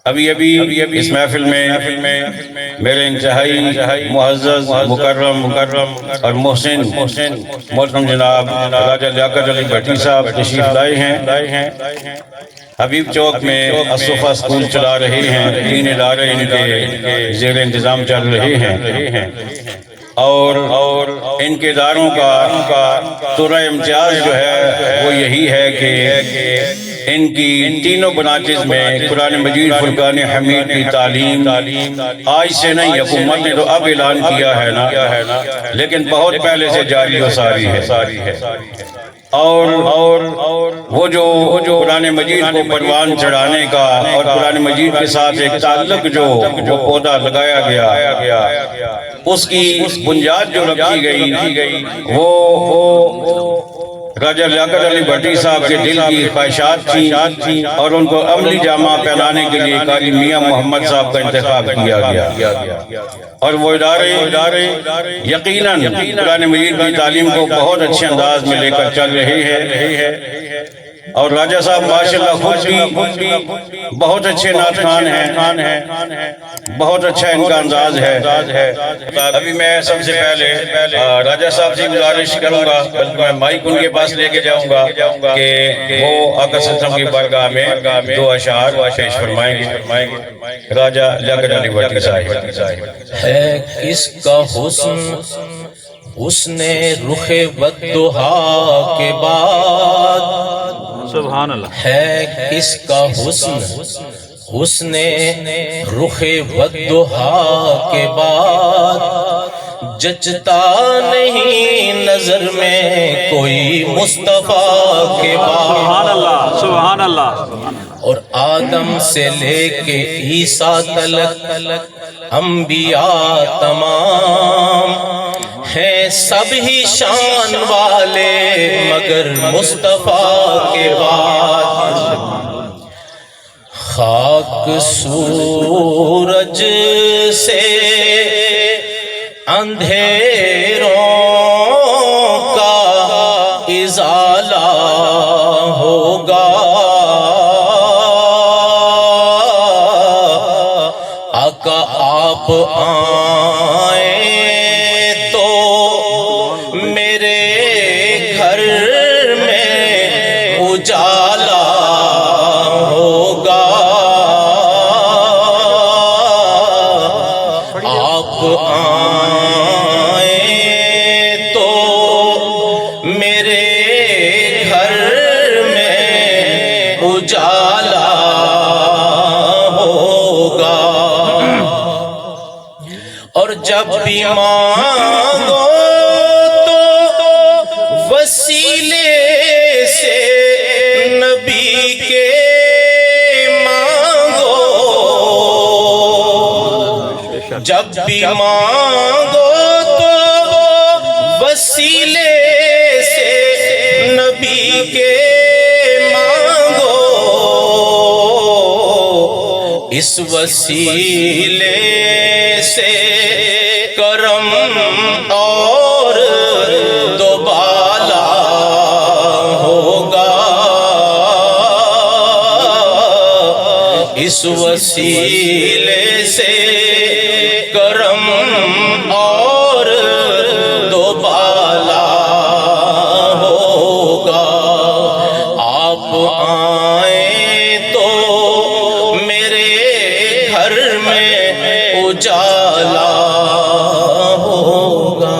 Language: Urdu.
ابھی اس محفل میں میرے انتہائی معزز مکرم اور محسن محترم جناب راجہ لیاقت علی بھٹی صاحب تشریف لائے ہیں۔ حبیب چوک میں الصفا اسکول چلا رہے ہیں، 3 ادارے ان کے زیر انتظام چل رہے ہیں، اور ان کے اداروں کا طرح امتیاز جو ہے وہ یہی ہے کہ ان کی تینوں برانچز میں قرآن مجید فرقان حمید کی تعلیم آج سے نہیں، حکومت نے تو اب اعلان کیا ہے نا، لیکن بہت پہلے سے جاری و ساری ہے۔ اور وہ جو قرآن مجید کو پروان چڑھانے کا اور قرآن مجید کے ساتھ ایک تعلق جو پودا لگایا گیا، اس کی بنیاد جو رکھی گئی وہ راجہ لیاقت علی بھٹی صاحب کے دل کی خواہشات تھیں، اور ان کو عملی جامہ پہنانے کے لیے قاری میاں محمد صاحب کا انتخاب کیا گیا، اور وہ ادارے یقیناً قرآن مجید کی تعلیم کو بہت اچھے انداز میں لے کر چل رہے ہیں۔ اور راجہ صاحب ماشاءاللہ خود بھی بہت اچھے نعت خوان ہیں، بہت اچھا ان کا انداز ہے۔ ابھی میں سب سے پہلے راجہ صاحب سے گزارش کروں گا، میں مائک ان کے پاس لے کے جاؤں گا کہ وہ آقا صلی اللہ علیہ وسلم کی بارگاہ میں 2 اشعار پیش فرمائیں گے۔ راجہ لیاقت علی بھٹی صاحب۔ ہے کس کا حسن رخ والضحا کے بعد، سبحان اللہ، ہے کس کا حسن رخ والضحا کے بعد، جچتا نہیں نظر میں کوئی مصطفیٰ کے بعد۔ سبحان اللہ، سبحان اللہ۔ اور آدم سے لے کے عیسیٰ تلک انبیاء تمام ہیں سب ہی شان والے مگر مصطفیٰ کے بعد۔ خاک سورج سے اندھیروں کا ازالہ ہوگا، آقا آپ آئیں تو میرے گھر میں اجالا ہوگا، آپ آئیں تو میرے گھر میں اجالا ہوگا، اور جب بھی مانگو تو وسیلے سے نبی کے مانگو، جب بھی مانگو تو وسیلے سے نبی کے مانگو، اس وسیلے سے کرم اور دوبالا ہوگا، اس وسیلے سے کرم اور دوبالا ہوگا، آپ آئیں تو میرے گھر میں اجالا ہوگا۔